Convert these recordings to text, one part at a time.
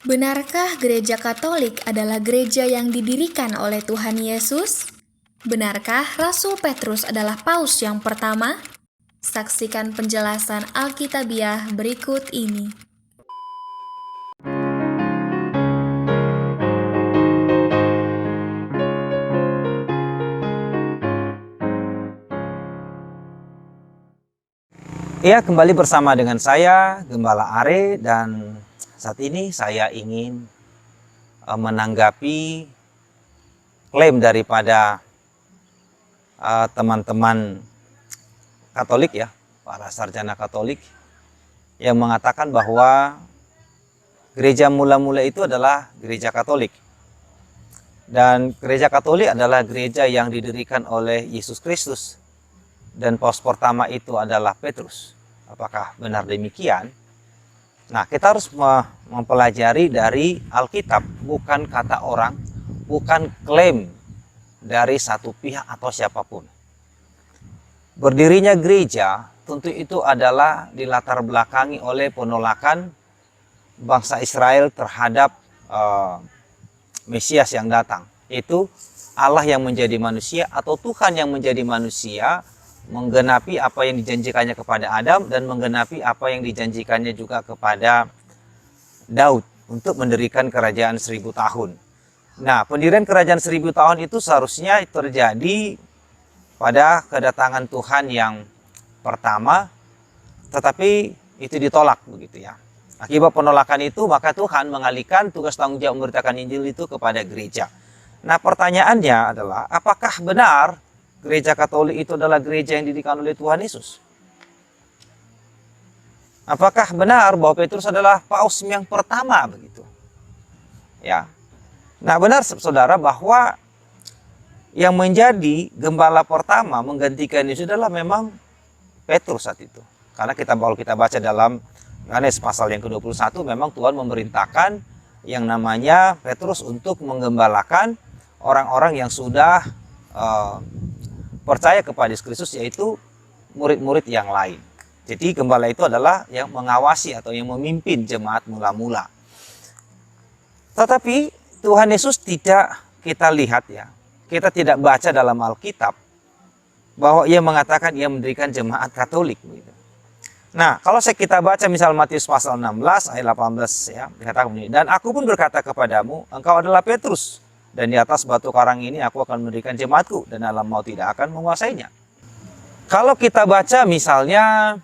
Benarkah gereja Katolik adalah gereja yang didirikan oleh Tuhan Yesus? Benarkah Rasul Petrus adalah paus yang pertama? Saksikan penjelasan Alkitabiah berikut ini. Ya, kembali bersama dengan saya, Gembala Are, dan saat ini saya ingin menanggapi klaim daripada teman-teman Katolik ya, para sarjana Katolik, yang mengatakan bahwa gereja mula-mula itu adalah gereja Katolik. Dan gereja Katolik adalah gereja yang didirikan oleh Yesus Kristus. Dan paus pertama itu adalah Petrus. Apakah benar demikian? Nah, kita harus mempelajari dari Alkitab, bukan kata orang, bukan klaim dari satu pihak atau siapapun. Berdirinya gereja tentu itu adalah dilatar belakangi oleh penolakan bangsa Israel terhadap Mesias yang datang. Itu Allah yang menjadi manusia atau Tuhan yang menjadi manusia, menggenapi apa yang dijanjikannya kepada Adam dan menggenapi apa yang dijanjikannya juga kepada Daud untuk mendirikan kerajaan 1000 tahun. Nah, pendirian kerajaan 1000 tahun itu seharusnya terjadi pada kedatangan Tuhan yang pertama, tetapi itu ditolak begitu ya. Akibat penolakan itu, maka Tuhan mengalihkan tugas tanggung jawab memberitakan Injil itu kepada gereja. Nah, pertanyaannya adalah, apakah benar gereja Katolik itu adalah gereja yang didirikan oleh Tuhan Yesus? Apakah benar bahwa Petrus adalah paus yang pertama begitu? Ya. Nah, benar saudara bahwa yang menjadi gembala pertama menggantikan Yesus adalah memang Petrus saat itu. Karena kalau kita baca dalam Yohanes pasal yang ke-21, memang Tuhan memerintahkan yang namanya Petrus untuk menggembalakan orang-orang yang sudah percaya kepada Yesus Kristus, yaitu murid-murid yang lain. Jadi gembala itu adalah yang mengawasi atau yang memimpin jemaat mula-mula. Tetapi Tuhan Yesus tidak kita lihat ya. Kita tidak baca dalam Alkitab bahwa ia mengatakan ia mendirikan jemaat Katolik. Nah, kalau kita baca misal Matius pasal 16 ayat 18 ya, dikatakan begini, dan aku pun berkata kepadamu, engkau adalah Petrus, dan di atas batu karang ini aku akan mendirikan jemaatku, dan alam maut tidak akan menguasainya. Kalau kita baca misalnya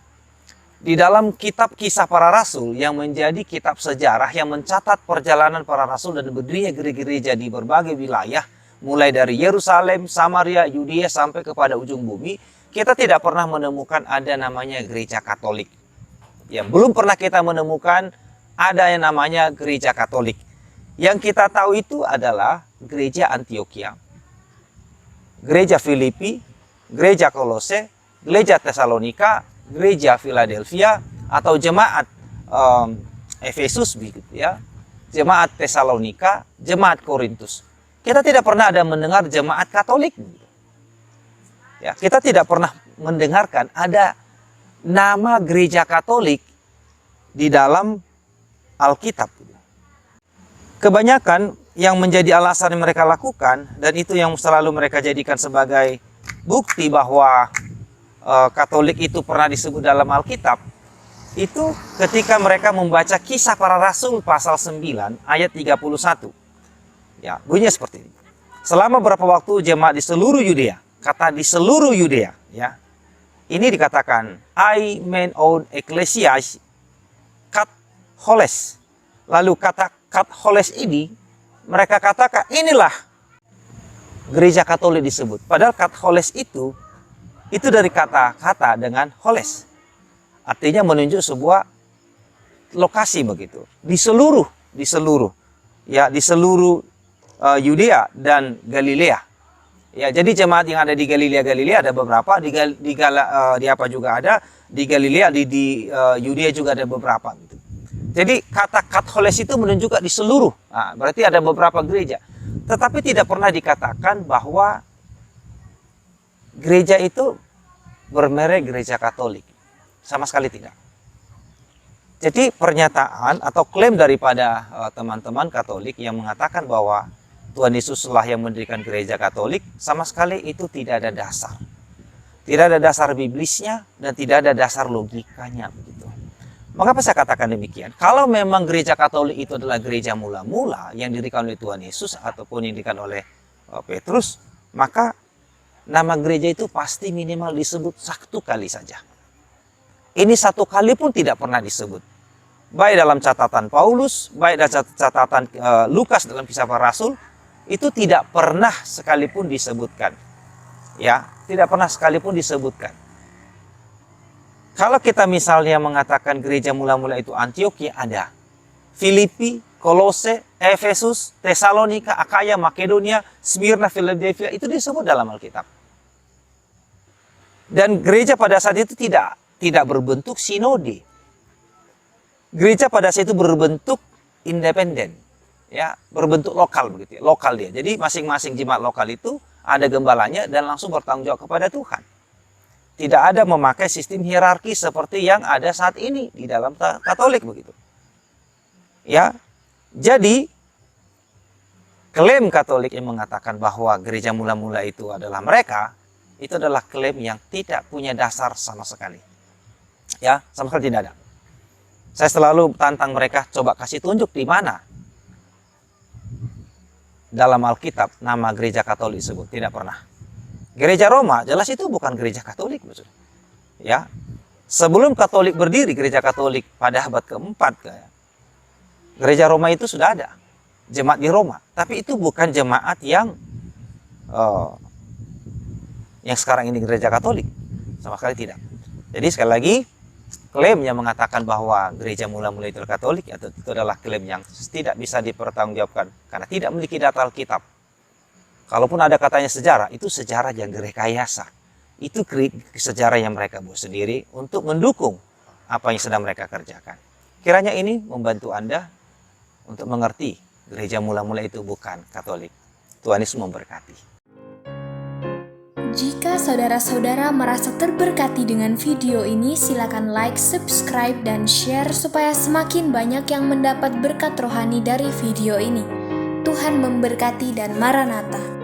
di dalam kitab Kisah Para Rasul yang menjadi kitab sejarah yang mencatat perjalanan para rasul dan berdirinya gereja di berbagai wilayah, mulai dari Yerusalem, Samaria, Yudea sampai kepada ujung bumi, kita tidak pernah menemukan ada namanya gereja Katolik. Ya, belum pernah kita menemukan ada yang namanya gereja Katolik. Yang kita tahu itu adalah gereja Antioquia, gereja Filipi, gereja Kolose, gereja Tesalonika, gereja Philadelphia, atau jemaat Efesus begitu ya, jemaat Tesalonika, jemaat Korintus. Kita tidak pernah ada mendengar jemaat Katolik. Ya, kita tidak pernah mendengarkan ada nama gereja Katolik di dalam Alkitab. Kebanyakan yang menjadi alasan yang mereka lakukan, dan itu yang selalu mereka jadikan sebagai bukti bahwa Katolik itu pernah disebut dalam Alkitab, itu ketika mereka membaca Kisah Para Rasul pasal 9 ayat 31. Ya, bunyinya seperti ini. Selama berapa waktu jemaat di seluruh Yudea, kata di seluruh Yudea, ya. Ini dikatakan I mean on ecclesias kat holes. Lalu kata kat holes ini mereka katakan inilah gereja Katolik disebut. Padahal kat holes itu dari kata-kata dengan holes. Artinya menunjuk sebuah lokasi begitu. Di seluruh Yudea dan Galilea. Ya, jadi jemaat yang ada di Galilea ada beberapa, di juga ada, di Galilea, di Yudea juga ada beberapa gitu. Jadi kata Katholes itu menunjukkan di seluruh. Nah, berarti ada beberapa gereja. Tetapi tidak pernah dikatakan bahwa gereja itu bermerek gereja Katolik. Sama sekali tidak. Jadi pernyataan atau klaim daripada teman-teman Katolik yang mengatakan bahwa Tuhan Yesuslah yang mendirikan gereja Katolik, sama sekali itu tidak ada dasar. Tidak ada dasar biblisnya dan tidak ada dasar logikanya begitu. Mengapa saya katakan demikian? Kalau memang gereja Katolik itu adalah gereja mula-mula yang didirikan oleh Tuhan Yesus ataupun yang didirikan oleh Petrus, maka nama gereja itu pasti minimal disebut satu kali saja. Ini satu kali pun tidak pernah disebut. Baik dalam catatan Paulus, baik dalam catatan Lukas dalam Kisah Para Rasul, itu tidak pernah sekalipun disebutkan. Ya, tidak pernah sekalipun disebutkan. Kalau kita misalnya mengatakan gereja mula-mula itu Antioquia, ada. Filipi, Kolose, Efesus, Tesalonika, Akaya, Makedonia, Smyrna, Philadelphia, itu disebut dalam Alkitab. Dan gereja pada saat itu tidak berbentuk sinode. Gereja pada saat itu berbentuk independen, ya, berbentuk lokal begitu, lokal dia. Jadi masing-masing jemaat lokal itu ada gembalanya dan langsung bertanggung jawab kepada Tuhan. Tidak ada memakai sistem hierarki seperti yang ada saat ini di dalam Katolik begitu. Ya. Jadi klaim Katolik yang mengatakan bahwa gereja mula-mula itu adalah mereka, itu adalah klaim yang tidak punya dasar sama sekali. Ya, sama sekali tidak ada. Saya selalu tantang mereka, coba kasih tunjuk di mana dalam Alkitab nama gereja Katolik disebut. Tidak pernah. Gereja Roma jelas itu bukan gereja Katolik, ya. Sebelum Katolik berdiri, gereja Katolik pada abad keempat, gereja Roma itu sudah ada jemaat di Roma, tapi itu bukan jemaat yang sekarang ini gereja Katolik, sama sekali tidak. Jadi sekali lagi, klaim yang mengatakan bahwa gereja mula-mula itu Katolik, itu adalah klaim yang tidak bisa dipertanggungjawabkan karena tidak memiliki data Alkitab. Kalaupun ada katanya sejarah, itu sejarah yang direkayasa. Itu sejarah yang mereka buat sendiri untuk mendukung apa yang sedang mereka kerjakan. Kiranya ini membantu Anda untuk mengerti gereja mula-mula itu bukan Katolik. Tuhan Yesus memberkati. Jika saudara-saudara merasa terberkati dengan video ini, silakan like, subscribe, dan share supaya semakin banyak yang mendapat berkat rohani dari video ini. Tuhan memberkati dan Maranatha.